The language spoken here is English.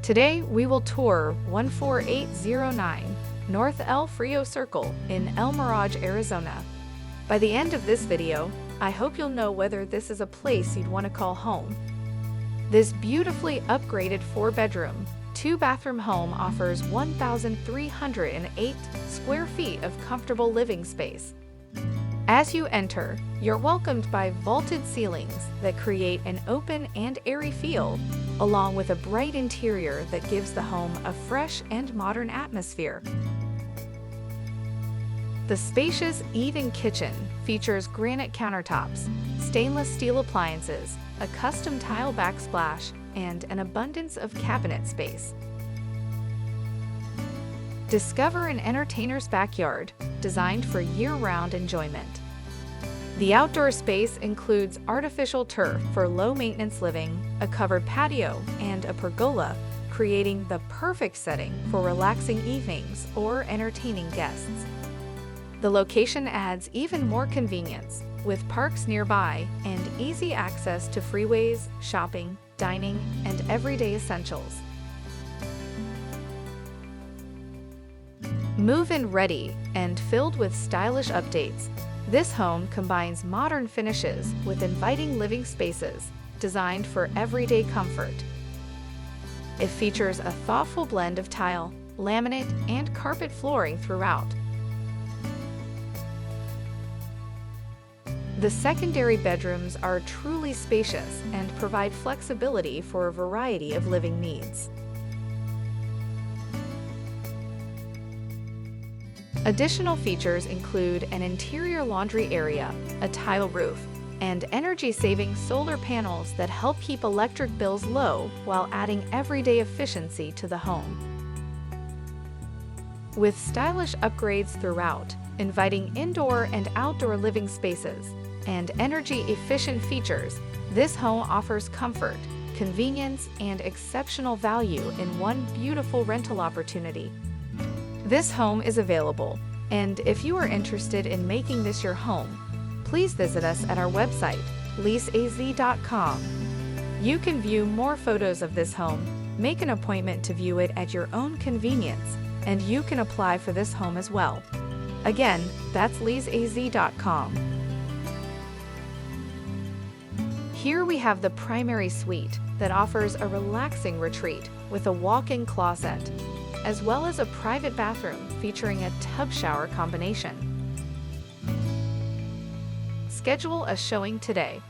Today, we will tour 14809 North El Frio Cir in El Mirage, Arizona. By the end of this video, I hope you'll know whether this is a place you'd want to call home. This beautifully upgraded 4-bedroom, 2-bathroom home offers 1,308 square feet of comfortable living space. As you enter, you're welcomed by vaulted ceilings that create an open and airy feel, along with a bright interior that gives the home a fresh and modern atmosphere. The spacious, eat-in kitchen features granite countertops, stainless steel appliances, a custom tile backsplash, and an abundance of cabinet space. Discover an entertainer's backyard, designed for year-round enjoyment. The outdoor space includes artificial turf for low-maintenance living, a covered patio, and a pergola, creating the perfect setting for relaxing evenings or entertaining guests. The location adds even more convenience, with parks nearby and easy access to freeways, shopping, dining, and everyday essentials. Move-in ready and filled with stylish updates, this home combines modern finishes with inviting living spaces designed for everyday comfort. It features a thoughtful blend of tile, laminate, and carpet flooring throughout. The secondary bedrooms are truly spacious and provide flexibility for a variety of living needs. Additional features include an interior laundry area, a tile roof, and energy-saving solar panels that help keep electric bills low while adding everyday efficiency to the home. With stylish upgrades throughout, inviting indoor and outdoor living spaces, and energy-efficient features, this home offers comfort, convenience, and exceptional value in one beautiful rental opportunity. This home is available, and if you are interested in making this your home, please visit us at our website, leaseaz.com. You can view more photos of this home, make an appointment to view it at your own convenience, and you can apply for this home as well. Again, that's leaseaz.com. Here we have the primary suite that offers a relaxing retreat with a walk-in closet, as well as a private bathroom featuring a tub shower combination. Schedule a showing today.